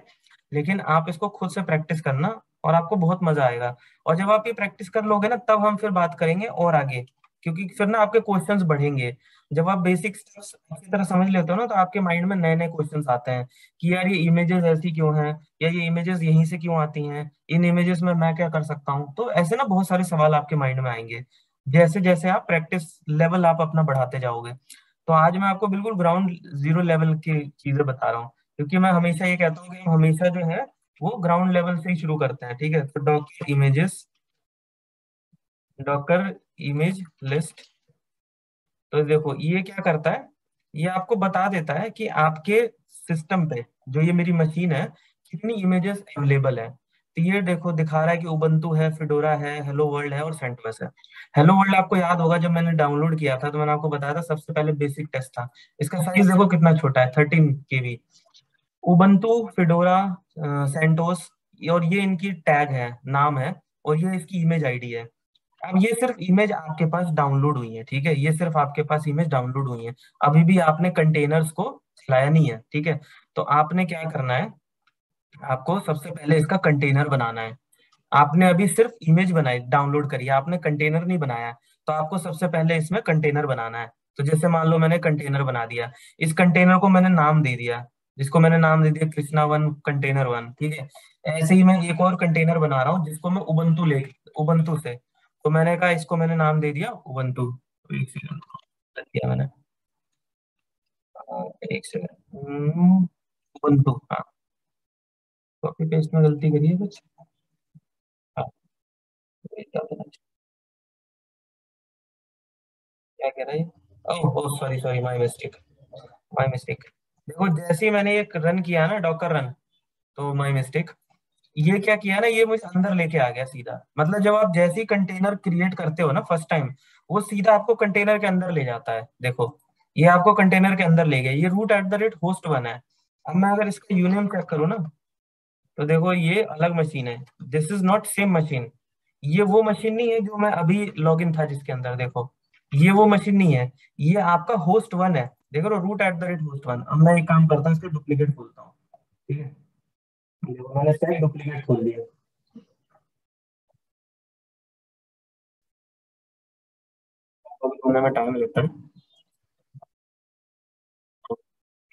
लेकिन आप इसको खुद से प्रैक्टिस करना और आपको बहुत मजा आएगा। और जब आप ये प्रैक्टिस कर लोगे ना, तब हम फिर बात करेंगे और आगे। क्योंकि फिर ना आपके क्वेश्चंस बढ़ेंगे। जब आप बेसिक स्टेप्स अच्छी तरह समझ लेते हो ना, तो आपके माइंड में नए नए क्वेश्चंस आते हैं कि यार ये इमेजेस ऐसी क्यों हैं, या ये इमेजेस यहीं से क्यों आती हैं, इन इमेजेस में मैं क्या कर सकता हूँ। तो ऐसे ना बहुत सारे सवाल आपके माइंड में आएंगे जैसे जैसे आप प्रैक्टिस लेवल आप अपना बढ़ाते जाओगे। तो आज मैं आपको बिल्कुल ग्राउंड जीरो लेवल की चीजें बता रहा हूँ, क्योंकि मैं हमेशा ये कहता हूँ कि हम हमेशा जो है वो ग्राउंड लेवल से ही शुरू करते हैं, ठीक है। तो Docker images, Docker image list. तो देखो ये क्या करता है, ये आपको बता देता है कि आपके सिस्टम पे, जो ये मेरी मशीन है, कितनी इमेजेस अवेलेबल है। तो ये देखो दिखा रहा है कि उबंटू है, फिडोरा है, हेलो वर्ल्ड है और सेंटोस है। हेलो वर्ल्ड आपको याद होगा, जब मैंने डाउनलोड किया था तो मैंने आपको बताया था सबसे पहले बेसिक टेस्ट था। इसका साइज देखो कितना छोटा है, 13 KB। उबंटू, फिडोरा, सेंटोस, और ये इनकी टैग है, नाम है। और ये इसकी इमेज आईडी है। अब ये सिर्फ इमेज आपके पास डाउनलोड हुई है, ठीक है। ये सिर्फ आपके पास इमेज डाउनलोड हुई है, अभी भी आपने कंटेनर्स को चलाया नहीं है, ठीक है। तो आपने क्या करना है, आपको सबसे पहले इसका कंटेनर बनाना है। आपने अभी सिर्फ इमेज बनाई, डाउनलोड करी, आपने कंटेनर नहीं बनाया। तो आपको सबसे पहले इसमें कंटेनर बनाना है। तो जैसे मान लो मैंने कंटेनर बना दिया, इस कंटेनर को मैंने नाम दे दिया, जिसको मैंने नाम दे दिया कृष्णा 1 कंटेनर 1, ठीक है। ऐसे ही मैं एक और कंटेनर बना रहा हूँ जिसको मैं उबंटू से। तो मैंने कहा इसको मैंने नाम दे दिया उबंटू। एक सेकंड दिया मैंने, एक सेकंड, उबंटू, हाँ। कॉपी पेस्ट में गलती करी है कुछ। हाँ, ये क्या होता है? क्या कह रहा है? Oh oh, sorry sorry, my mistake, my mistake. देखो जैसे ही मैंने एक रन किया ना, डॉकर रन, तो माय मिस्टेक, ये क्या किया ना, ये मुझे अंदर लेके आ गया सीधा। मतलब जब आप जैसे ही कंटेनर क्रिएट करते हो ना फर्स्ट टाइम, वो सीधा आपको कंटेनर के अंदर ले जाता है। देखो ये आपको कंटेनर के अंदर ले गया, ये root@host1 है। अब मैं अगर इसका यूनियन चेक करूँ ना, तो देखो ये अलग मशीन है। This is not same machine. ये वो मशीन नहीं है जो मैं अभी लॉगिन था जिसके अंदर, देखो ये वो मशीन नहीं है। ये आपका host 1 है। देखो root@host1। अब मैं एक काम करता हूँ, इसका डुप्लीकेट खोलता हूँ, ठीक है। देखो, मैंने इसका एक डुप्लीकेट खोल दिया। अभी खोलने में टाइम लगता है।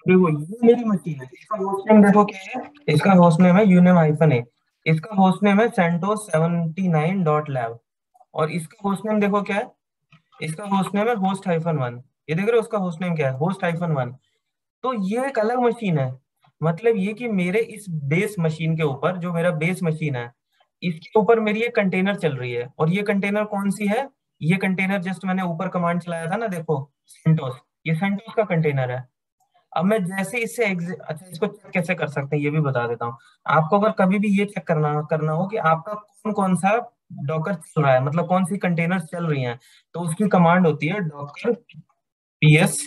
देखो ये मेरी मशीन है, इसका होस्ट नेम देखो क्या है। इसका होस्ट नेम है unum-a। इसका होस्ट नेम है centos79.lab। और इसका होस्ट नेम देखो क्या है, इसका होस्ट नेम है host-1। ये देख रहे हो उसका होस्ट नेम क्या है, host-1। तो ये एक अलग मशीन है। मतलब ये कि मेरे इस बेस मशीन के ऊपर, जो मेरा बेस मशीन है, इसके ऊपर मेरी एक कंटेनर चल रही है। और ये कंटेनर कौन सी है? ये कंटेनर जस्ट मैंने ऊपर कमांड चलाया था ना, देखो सेंटोस, ये सेंटोस का कंटेनर है। अब मैं जैसे इससे अच्छा, इसको चेक कैसे कर सकते हैं ये भी बता देता हूँ। आपको अगर कभी भी ये चेक करना करना हो कि आपका कौन कौन सा डॉकर चल रहा है, मतलब कौन सी कंटेनर चल रही हैं, तो उसकी कमांड होती है डॉकर पीएस,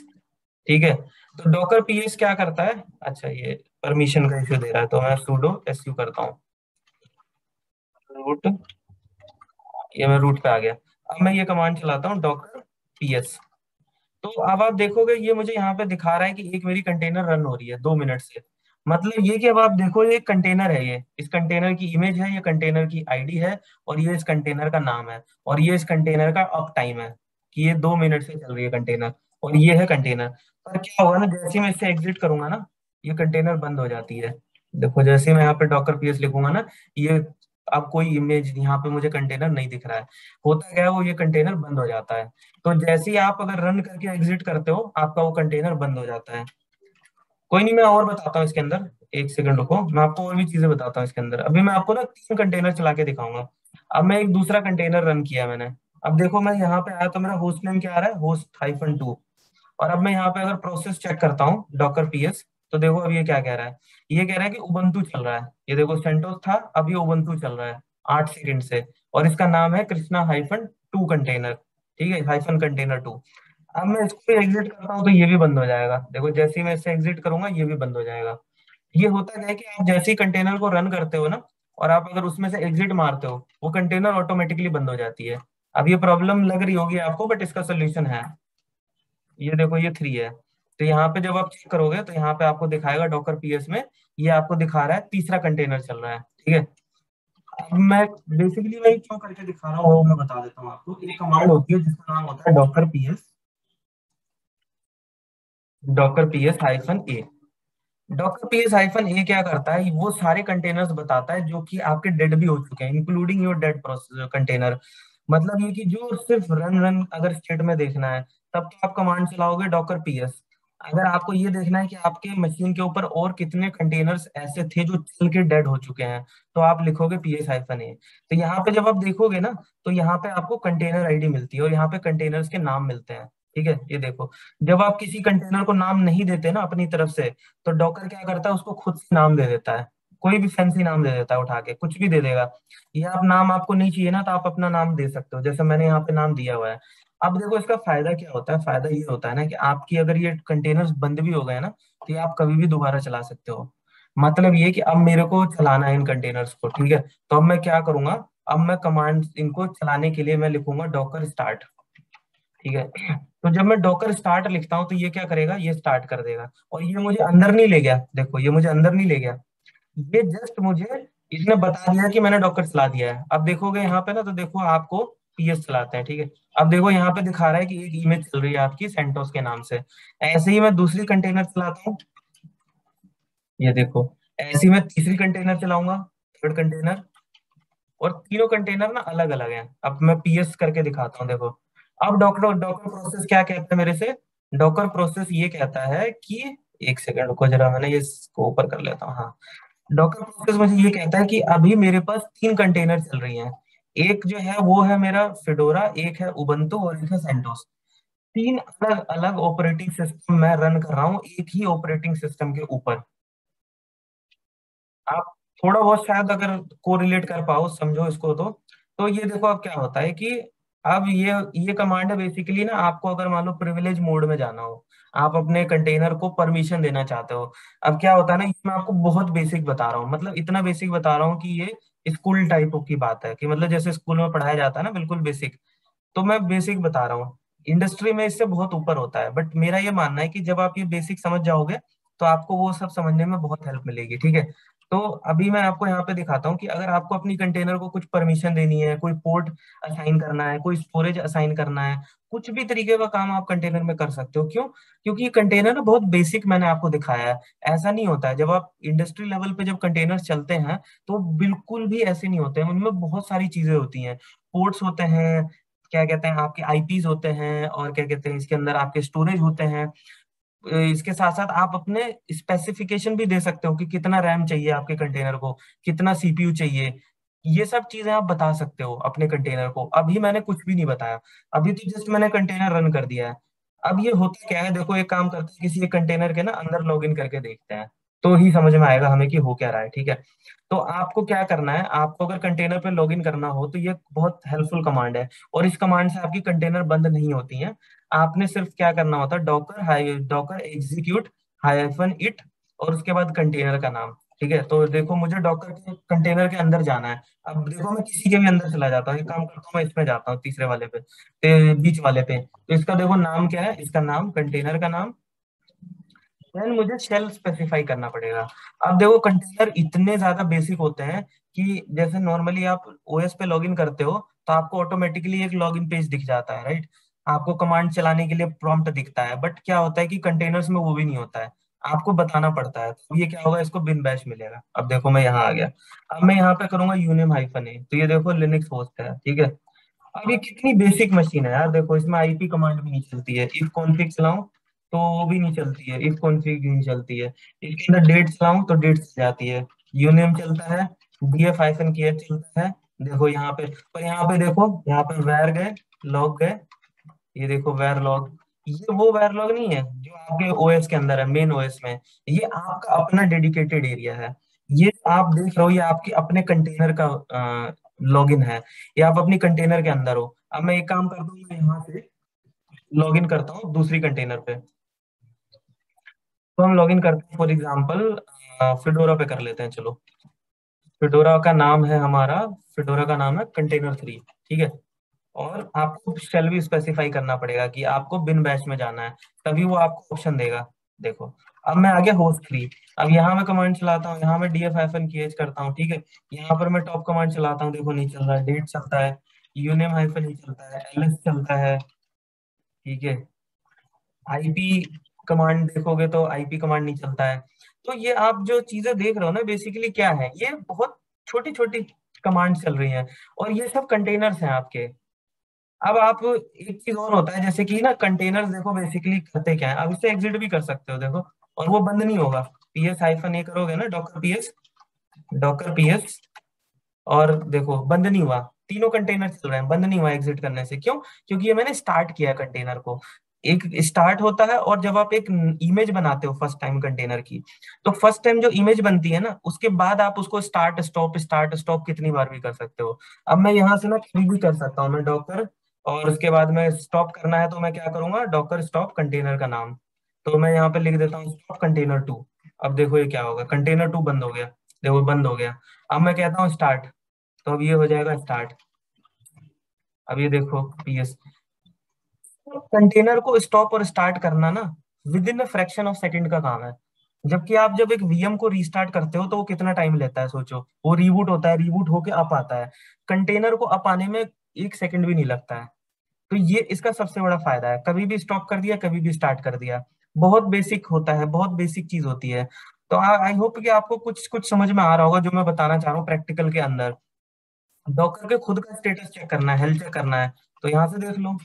ठीक है। तो डॉकर पीएस क्या करता है, अच्छा ये परमिशन का इश्यू दे रहा है, तो मैं sudo su करता हूँ, रूट। ये मैं रूट पे आ गया। अब मैं ये कमांड चलाता हूँ डॉकर पीएस। तो अब आप देखोगे ये मुझे यहाँ पे दिखा रहा है कि एक मेरी कंटेनर रन हो रही है 2 मिनट से। मतलब ये कि अब आप देखो ये कंटेनर है, ये इस कंटेनर की इमेज है, ये कंटेनर की आईडी है, और ये इस कंटेनर का नाम है, और ये इस कंटेनर का अप टाइम है कि ये 2 मिनट से चल रही है कंटेनर। और ये है कंटेनर। पर क्या होगा ना, जैसे ही मैं इससे एग्जिट करूंगा ना, ये कंटेनर बंद हो जाती है। देखो जैसे ही मैं यहाँ पे डॉकर पीएस लिखूंगा ना, ये अब कोई इमेज यहाँ पे मुझे कंटेनर नहीं दिख रहा है, होता क्या है वो ये कंटेनर बंद हो जाता है। तो जैसे ही आप अगर रन करके एग्जिट करते हो आपका वो कंटेनर बंद हो जाता है। कोई नहीं, मैं और बताता हूँ इसके अंदर, एक सेकंड रुको, मैं आपको और भी चीजें बताता हूँ इसके अंदर। अभी मैं आपको ना 3 कंटेनर चला के दिखाऊंगा। अब मैं एक दूसरा कंटेनर रन किया मैंने। अब देखो मैं यहाँ पे आया तो मेरा होस्ट नेम क्या आ रहा है, host-2। और अब मैं यहाँ पे अगर प्रोसेस चेक करता हूँ डॉकर पीएस, तो देखो अब ये क्या कह रहा है, ये कह रहा है कि उबंटू चल रहा है। ये देखो सेंटोस था, अब ये उबंटू चल रहा है 8 सेकंड से। और इसका नाम है कृष्णा-2 कंटेनर, ठीक है, -कंटेनर 2। अब मैं इसको एग्जिट करता हूँ तो ये भी बंद हो जाएगा। देखो जैसे ही मैं इससे एग्जिट करूंगा ये भी बंद हो जाएगा। ये होता क्या है कि आप जैसे ही कंटेनर को रन करते हो ना, और आप अगर उसमें से एग्जिट मारते हो, वो कंटेनर ऑटोमेटिकली बंद हो जाती है। अब ये प्रॉब्लम लग रही होगी आपको, बट इसका सोल्यूशन है। ये देखो ये 3 है। तो यहाँ पे जब आप चेक करोगे तो यहाँ पे आपको दिखाएगा डॉकर पीएस में, ये आपको दिखा रहा है तीसरा कंटेनर चल रहा है, ठीक है। अब मैं बेसिकली मैं क्यों करके दिखा रहा हूँ वो मैं बता देता हूँ आपको। एक कमांड होती है जिसका नाम होता है डॉकर पीएस-ए। डॉकर पीएस-ए क्या करता है, वो सारे कंटेनर्स बताता है जो कि आपके डेड भी हो चुके हैं, including your dead process container. मतलब ये कि जो सिर्फ रन रन अगर स्टेट में देखना है, तब तो आप कमांड चलाओगे डॉकर पीएस। अगर आपको ये देखना है कि आपके मशीन के ऊपर और कितने कंटेनर्स ऐसे थे जो चल के डेड हो चुके हैं, तो आप लिखोगे पीएस-ए। तो यहाँ पे जब आप देखोगे ना, तो यहाँ पे आपको कंटेनर आईडी मिलती है और यहाँ पे कंटेनर्स के नाम मिलते हैं, ठीक है। ये देखो, जब आप किसी कंटेनर को नाम नहीं देते ना अपनी तरफ से, तो डॉकर क्या करता है, उसको खुद से नाम दे देता है। कोई भी फैंसी नाम दे देता है, उठा के कुछ भी दे देगा। ये आप नाम आपको नहीं चाहिए ना, तो आप अपना नाम दे सकते हो, जैसे मैंने यहाँ पे नाम दिया हुआ है। अब देखो इसका फायदा क्या होता है, फायदा ये होता है ना कि आपकी अगर ये कंटेनर्स बंद भी हो गए ना, तो ये आप कभी भी दोबारा चला सकते हो। मतलब ये कि अब मेरे को चलाना है इन कंटेनर्स को, ठीक है। तो अब मैं क्या करूंगा, अब मैं कमांड इनको चलाने के लिए मैं लिखूंगा डॉकर स्टार्ट, ठीक है। तो जब मैं डॉकर स्टार्ट लिखता हूँ तो ये क्या करेगा, ये स्टार्ट कर देगा। और ये मुझे अंदर नहीं ले गया, देखो ये मुझे अंदर नहीं ले गया, ये जस्ट मुझे इसने बता दिया कि मैंने डॉकर चला दिया है। अब देखोगे यहाँ पे ना, तो देखो आपको पीएस चलाते हैं, ठीक है। अब देखो यहाँ पे दिखा रहा है कि एक इमेज चल रही है आपकी सेंटोस के नाम से। ऐसे ही मैं दूसरी कंटेनर चलाता हूँ, ये देखो। ऐसे ही मैं तीसरी कंटेनर चलाऊंगा, थर्ड कंटेनर। और तीनों कंटेनर ना अलग अलग हैं। अब मैं पीएस करके दिखाता हूँ, देखो। अब डॉक्टर डॉकर प्रोसेस क्या कहता है मेरे से, डॉकर प्रोसेस ये कहता है कि, एक सेकंड को जरा, मैंने ये इसको ऊपर कर लेता हूँ, हाँ। डॉकर प्रोसेस मुझे ये कहता है कि अभी मेरे पास 3 कंटेनर चल रही हैं। एक जो है वो है मेरा फिडोरा, एक है उबंटू और एक है सेंटोस। 3 अलग अलग ऑपरेटिंग सिस्टम मैं रन कर रहा हूँ एक ही ऑपरेटिंग सिस्टम के ऊपर। आप थोड़ा बहुत शायद अगर कोरिलेट कर पाओ, समझो इसको तो ये देखो अब क्या होता है कि अब ये कमांड है बेसिकली ना, आपको अगर मान लो प्रिविलेज मोड में जाना हो, आप अपने कंटेनर को परमिशन देना चाहते हो। अब क्या होता है ना, ये मैं आपको बहुत बेसिक बता रहा हूँ, मतलब इतना बेसिक बता रहा हूँ कि ये स्कूल टाइप की बात है, कि मतलब जैसे स्कूल में पढ़ाया जाता है ना, बिल्कुल बेसिक। तो मैं बेसिक बता रहा हूँ, इंडस्ट्री में इससे बहुत ऊपर होता है, बट मेरा ये मानना है कि जब आप ये बेसिक समझ जाओगे तो आपको वो सब समझने में बहुत हेल्प मिलेगी, ठीक है। तो अभी मैं आपको यहाँ पे दिखाता हूँ कि अगर आपको अपनी कंटेनर को कुछ परमिशन देनी है, कोई पोर्ट असाइन करना है, कोई स्टोरेज असाइन करना है, कुछ भी तरीके का काम आप कंटेनर में कर सकते हो। क्यों? क्योंकि ये कंटेनर ना बहुत बेसिक मैंने आपको दिखाया है। ऐसा नहीं होता है, जब आप इंडस्ट्री लेवल पे जब कंटेनर चलते हैं तो बिल्कुल भी ऐसे नहीं होते हैं, उनमें बहुत सारी चीजें होती हैं। पोर्ट्स होते हैं, क्या कहते हैं, आपके आईपीज होते हैं, और क्या कहते हैं, इसके अंदर आपके स्टोरेज होते हैं। इसके साथ साथ आप अपने स्पेसिफिकेशन भी दे सकते हो कि कितना रैम चाहिए आपके कंटेनर को, कितना सीपीयू चाहिए। ये सब चीजें आप बता सकते हो अपने कंटेनर को। अभी मैंने कुछ भी नहीं बताया, अभी तो जस्ट मैंने कंटेनर रन कर दिया है। अब ये होता क्या है, देखो एक काम करते हैं, किसी एक कंटेनर के ना अंदर लॉग इन करके देखते हैं, तो ही समझ में आएगा हमें कि हो क्या रहा है, ठीक है। तो आपको क्या करना है, आपको अगर कंटेनर पे लॉग इन करना हो तो ये बहुत हेल्पफुल कमांड है, और इस कमांड से आपकी कंटेनर बंद नहीं होती है। आपने सिर्फ क्या करना होता है, डॉकर एग्जीक्यूट -इट, और उसके बाद कंटेनर का नाम, ठीक है। तो देखो मुझे डॉकर के कंटेनर के अंदर जाना है। अब देखो मैं किसी के भी अंदर चला जाता हूँ, एक काम करता हूँ, मैं इसमें जाता हूँ तीसरे वाले पे, बीच वाले पे। तो इसका देखो नाम क्या है, इसका नाम, कंटेनर का नाम। देन मुझे शेल स्पेसिफाई करना पड़ेगा। अब देखो कंटेनर इतने ज्यादा बेसिक होते हैं कि जैसे नॉर्मली आप ओएस पे लॉगिन करते हो तो आपको ऑटोमेटिकली एक लॉगिन पेज दिख जाता है, राइट। आपको कमांड चलाने के लिए प्रॉम्प्ट दिखता है, बट क्या होता है कि कंटेनर्स में वो भी नहीं होता है। आपको बताना पड़ता है। तो ये क्या होगा, इसको बिन बैश मिलेगा। अब देखो मैं यहाँ आ गया, अब मैं यहाँ पे करूंगा यूनिम हाइफन ए, तो ये देखो लिनक्स होस्ट है, ठीक है। अब ये कितनी बेसिक मशीन है यार, देखो इसमें आईपी कमांड भी नहीं चलती है, इफ कॉन्फिग चलाऊं तो वो भी नहीं चलती है, इफ कॉन्फिग भी नहीं चलती है। इसके अंदर डेट चलाऊं तो डेट चल जाती है, यूनियन चलता है, डीएफ हाइफन के चलता है। देखो यहाँ पे, पर यहाँ पे देखो, यहाँ पे वैर गए, लॉग गए, ये देखो वेर लॉग, ये वो वेर लॉग नहीं है जो आपके ओएस के अंदर है, मेन ओएस में। ये आपका अपना डेडिकेटेड एरिया है। ये आप देख रहे हो, ये आपके अपने कंटेनर का लॉगिन है, ये आप अपनी कंटेनर के अंदर हो। अब मैं एक काम करता हूँ, मैं यहाँ से लॉगिन करता हूँ दूसरी कंटेनर पे। तो हम लॉगिन करते हैं फॉर एग्जांपल फिडोरा पे कर लेते हैं, चलो। फिडोरा का नाम है हमारा, फिडोरा का नाम है कंटेनर 3, ठीक है। और आपको शेल भी स्पेसिफाई करना पड़ेगा कि आपको बिन बैच में जाना है, तभी वो आपको ऑप्शन देगा। देखो, अब मैं आ गया होस्ट 3। अब यहाँ मैं कमांड चलाता हूँ, यहाँ मैं डीएफ हाइफन केएच करता हूँ, ठीक है। यहाँ पर मैं टॉप कमांड चलाता हूँ, देखो नहीं चल रहा है, डेट चलता है, यूनेम हाइफन ही चलता है, एलएस चलता है, ठीक है। आईपी कमांड देखोगे तो आईपी कमांड नहीं चलता है। तो ये आप जो चीजें देख रहे हो ना, बेसिकली क्या है, ये बहुत छोटी छोटी कमांड चल रही हैं, और ये सब कंटेनर्स हैं आपके। अब आप, एक चीज और होता है, जैसे कि ना कंटेनर्स देखो बेसिकली करते क्या है, अब इसे एग्जिट भी कर सकते हो देखो, और वो बंद नहीं होगा। पीएस हाइफन ए करोगे ना, डॉकर पीएस, डॉकर पीएस, और देखो बंद नहीं हुआ, तीनों कंटेनर चल रहे हैं, बंद नहीं हुआ एग्जिट करने से। क्यों? क्योंकि ये मैंने स्टार्ट किया कंटेनर को। एक स्टार्ट होता है, और जब आप एक इमेज बनाते हो फर्स्ट टाइम कंटेनर की, तो फर्स्ट टाइम जो इमेज बनती है ना, उसके बाद आप उसको स्टार्ट स्टॉप कितनी बार भी कर सकते हो। अब मैं यहाँ से ना कभी भी कर सकता हूँ, मैं डॉकर, और उसके बाद में स्टॉप करना है तो मैं क्या करूंगा, डॉकर स्टॉप कंटेनर का नाम। तो मैं यहाँ पे लिख देता हूँ स्टॉप कंटेनर 2। अब देखो ये क्या होगा, कंटेनर 2 बंद हो गया, देखो बंद हो गया। अब मैं कहता हूँ स्टार्ट, तो अब ये हो जाएगा स्टार्ट। अब ये देखो पीएस, कंटेनर को स्टॉप और स्टार्ट करना ना with in fraction of second का काम है। जबकि आप जब एक वीएम को रीस्टार्ट करते हो तो वो कितना टाइम लेता है, सोचो। वो रिबूट होता है, रिबूट होके अप आता है, कंटेनर को अप आने में 1 सेकंड भी नहीं लगता है। तो ये इसका सबसे बड़ा फायदा है, कभी भी स्टॉप कर दिया, कभी भी स्टार्ट कर दिया। बहुत बेसिक होता है, बहुत बेसिक चीज होती है। तो आई होप कि आपको कुछ कुछ समझ में आ रहा होगा जो मैं बताना चाह रहा हूँ प्रैक्टिकल के अंदर। डॉकर के खुद का स्टेटस चेक करना है, हेल्थ चेक करना है, तो यहाँ से देख लो,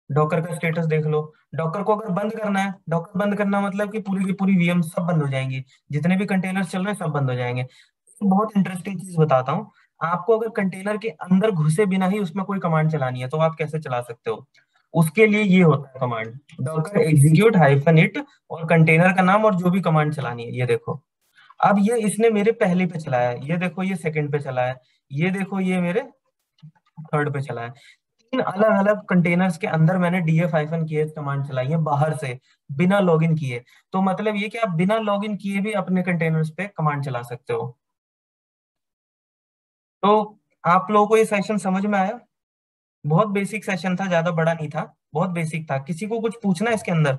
डॉकर का स्टेटस देख लो। डॉकर को अगर बंद करना है, डॉकर बंद करना मतलब कि पूरी की पूरी वीएम सब बंद हो जाएंगी, जितने भी कंटेनर चल रहे हैं सब बंद हो जाएंगे। तो बहुत इंटरेस्टिंग चीज बताता हूँ आपको, अगर कंटेनर के अंदर घुसे बिना ही उसमें कोई कमांड चलानी है तो आप कैसे चला सकते हो। उसके लिए ये होता है command, Docker execute hyphen it, और कंटेनर का नाम और जो भी कमांड चलानी है, ये देखो। अब ये इसने मेरे पहले पे चलाया है, ये देखो ये सेकंड पे चला है, ये देखो ये मेरे थर्ड पे चला है। तीन अलग अलग कंटेनर्स के अंदर मैंने डीएफ हाइफन केएस कमांड चलाई है बाहर से, बिना लॉगिन किए। तो मतलब ये कि आप बिना लॉगिन किए भी अपने कंटेनर्स पे कमांड चला सकते हो। तो आप लोगों को ये सेशन समझ में आया? बहुत बेसिक सेशन था, ज्यादा बड़ा नहीं था, बहुत बेसिक था। किसी को कुछ पूछना है इसके अंदर?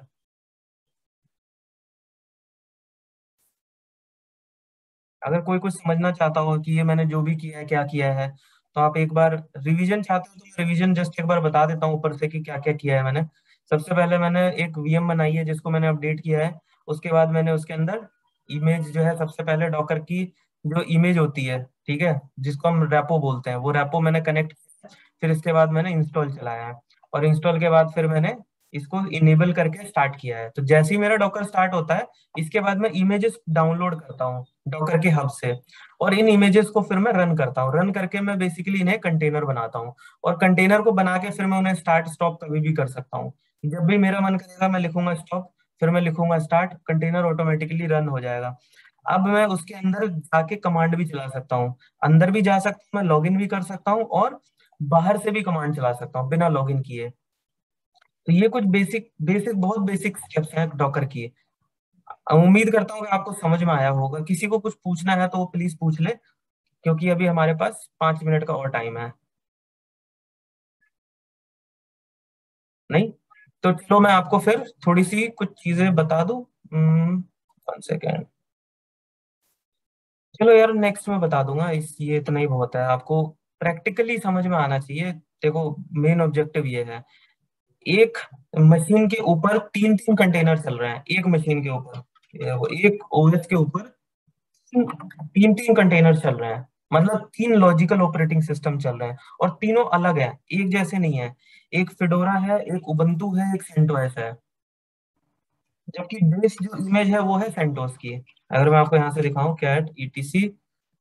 अगर कोई कुछ समझना चाहता हो कि ये मैंने जो भी किया है क्या किया है, तो आप एक बार रिवीजन चाहते हो तो मैं रिवीजन जस्ट एक बार बता देता हूँ ऊपर से कि क्या क्या किया है मैंने। सबसे पहले मैंने एक वीएम बनाई है जिसको मैंने अपडेट किया है। उसके बाद मैंने उसके अंदर इमेज जो है, सबसे पहले डॉकर की जो इमेज होती है, ठीक है, जिसको हम रेपो बोलते हैं, वो रेपो मैंने कनेक्ट किया। फिर इसके बाद मैंने इंस्टॉल चलाया है, और इंस्टॉल के बाद फिर मैंने इसको इनेबल करके स्टार्ट किया है। तो जैसे ही मेरा डॉकर स्टार्ट होता है, इसके बाद मैं इमेजेस डाउनलोड करता हूँ डॉकर के हब से, और इन इमेजेस को फिर मैं रन करता हूँ, रन करके मैं बेसिकली इन्हें कंटेनर बनाता हूँ। और कंटेनर को बना के फिर मैं उन्हें स्टार्ट स्टॉप कभी भी कर सकता हूँ। जब भी मेरा मन करेगा मैं लिखूंगा स्टॉप, फिर मैं लिखूंगा स्टार्ट, कंटेनर ऑटोमेटिकली रन हो जाएगा। अब मैं उसके अंदर जाके कमांड भी चला सकता हूँ, अंदर भी जा सकता हूँ, मैं लॉगिन भी कर सकता हूँ, और बाहर से भी कमांड चला सकता हूँ बिना लॉगिन किए। तो ये कुछ बेसिक बेसिक बहुत बेसिक स्टेप्स हैं डॉकर की। उम्मीद करता हूँ कि आपको समझ में आया होगा। किसी को कुछ पूछना है तो वो प्लीज पूछ ले, क्योंकि अभी हमारे पास 5 मिनट का और टाइम है। नहीं? तो चलो मैं आपको फिर थोड़ी सी कुछ चीजें बता दूं। 1 सेकेंड। चलो यार नेक्स्ट में बता दूंगा, इस ये इतना ही बहुत है, आपको प्रैक्टिकली समझ में आना चाहिए। देखो, मेन ऑब्जेक्टिव ये है, एक मशीन के ऊपर तीन तीन कंटेनर चल रहे हैं, एक मशीन के ऊपर। एक ओएस के ऊपर तीन तीन कंटेनर चल रहे हैं, मतलब तीन लॉजिकल ऑपरेटिंग सिस्टम चल रहे हैं, और तीनों अलग हैं, एक जैसे नहीं है। एक फिडोरा है, एक उबंटू है, एक सेंटोस है। जबकि बेस जो इमेज है वो है सेंटोस की। अगर मैं आपको यहाँ से दिखाऊं, cat etc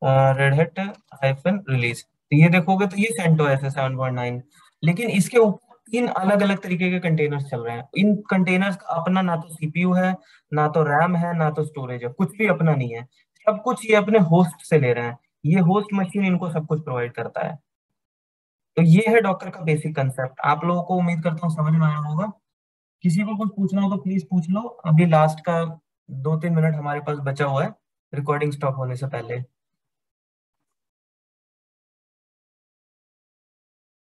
Red Hat hyphen release, तो ये देखोगे तो ये सेंटोस है 7.9। लेकिन इसके ऊपर तीन अलग अलग तरीके के कंटेनर्स चल रहे हैं। इन कंटेनर्स का अपना ना तो सीपीयू है, ना तो रैम है, ना तो स्टोरेज है, कुछ भी अपना नहीं है। सब कुछ ये अपने होस्ट से ले रहे हैं। ये होस्ट मशीन इनको सब कुछ प्रोवाइड करता है। तो ये है डॉकर का बेसिक कंसेप्ट। आप लोगों को उम्मीद करता हूँ समझ में आया होगा। किसी को कुछ पूछना हो तो प्लीज पूछ लो। अभी लास्ट का 2-3 मिनट हमारे पास बचा हुआ है रिकॉर्डिंग स्टॉप होने से पहले।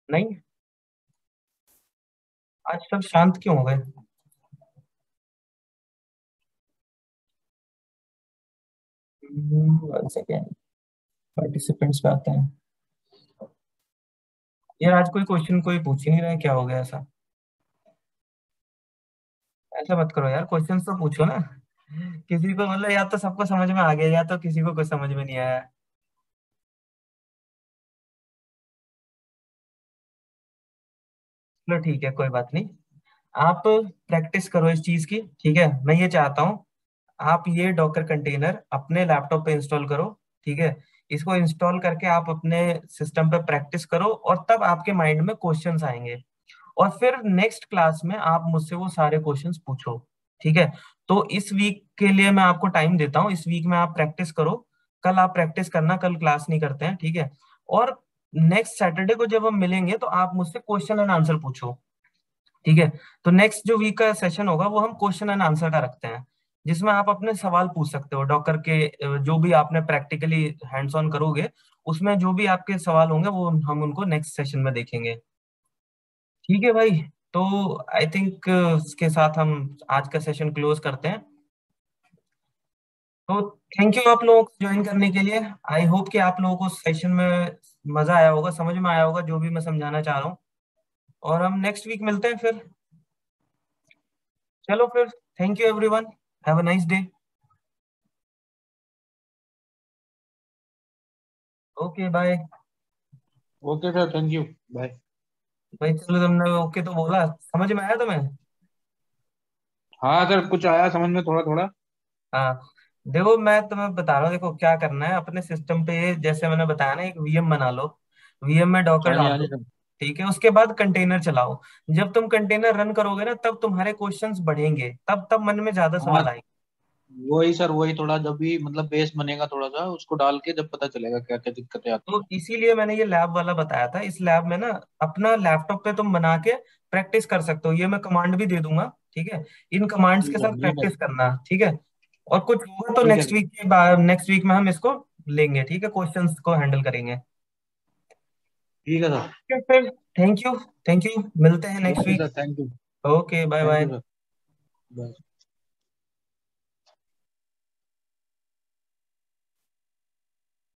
नहीं, आज सब शांत क्यों हो गए? 1 सेकेंड, पार्टिसिपेंट्स पे आते हैं। यार आज कोई क्वेश्चन कोई पूछ ही नहीं रहा है, क्या हो गया ऐसा? ऐसा मत करो यार, क्वेश्चन तो पूछो ना। किसी को मतलब या तो सबको समझ में आ गया, या तो किसी को कुछ समझ में नहीं आया। चलो ठीक है, कोई बात नहीं। आप प्रैक्टिस करो इस चीज की, ठीक है? मैं ये चाहता हूँ आप ये डॉकर कंटेनर अपने लैपटॉप पे इंस्टॉल करो, ठीक है? इसको इंस्टॉल करके आप अपने सिस्टम पे प्रैक्टिस करो, और तब आपके माइंड में क्वेश्चंस आएंगे। और फिर नेक्स्ट क्लास में आप मुझसे वो सारे क्वेश्चंस पूछो, ठीक है? तो इस वीक के लिए मैं आपको टाइम देता हूँ, इस वीक में आप प्रैक्टिस करो। कल आप प्रैक्टिस करना, कल क्लास नहीं करते हैं, ठीक है? और नेक्स्ट सैटरडे को जब हम मिलेंगे तो आप मुझसे क्वेश्चन एंड आंसर पूछो, ठीक है? तो नेक्स्ट जो वीक का सेशन होगा वो हम क्वेश्चन एंड आंसर का रखते हैं, जिसमें आप अपने सवाल पूछ सकते हो डॉकर के। जो भी आपने प्रैक्टिकली हैंड्स ऑन करोगे, उसमें जो भी आपके सवाल होंगे वो हम उनको नेक्स्ट सेशन में देखेंगे। ठीक है भाई। तो आई थिंक इसके साथ हम आज का सेशन क्लोज करते हैं। तो थैंक यू आप लोगों को ज्वाइन करने के लिए। आई होप कि आप लोगों को सेशन में मजा आया होगा, समझ में आया होगा जो भी मैं समझाना चाह रहा हूँ। और हम नेक्स्ट वीक मिलते हैं फिर। चलो फिर, thank you everyone, have a nice day. Okay bye. Okay sir, thank you. Bye. भाई चलो, तुमने ओके तो बोला, समझ में आया तुम्हें? हाँ सर, कुछ आया समझ में थोड़ा थोड़ा। हाँ। देखो मैं तुम्हें बता रहा हूँ, देखो क्या करना है अपने सिस्टम पे, जैसे मैंने बताया ना, एक वीएम बना लो। वीएम में डॉकर हाँ जी, डाल हाँ जी दो, सर। ठीक है? उसके बाद कंटेनर चलाओ। जब तुम कंटेनर रन करोगे ना, तब तुम्हारे क्वेश्चंस बढ़ेंगे, तब तब मन में ज्यादा हाँ, सवाल आएंगे। वही सर, वही थोड़ा जब भी मतलब बेस बनेगा थोड़ा सा, उसको डाल के जब पता चलेगा क्या क्या दिक्कतें आती तो हैं। इसीलिए मैंने ये लैब वाला बताया था। इस लैब में ना अपना लैपटॉप पे तुम बना के प्रैक्टिस कर सकते हो। ये मैं कमांड भी दे दूंगा, ठीक है? इन कमांड्स के साथ ठीक है प्रैक्टिस करना, ठीक है? और कुछ होगा तो ठीक है नेक्स्ट वीक के बाद, नेक्स्ट वीक में हम इसको लेंगे, ठीक है? क्वेश्चंस को हैंडल करेंगे। ठीक है सर। ठीक है फिर, थैंक यू। थैंक यू, मिलते हैं next okay week. Sir, thank you. Okay bye thank bye. You sir. Bye.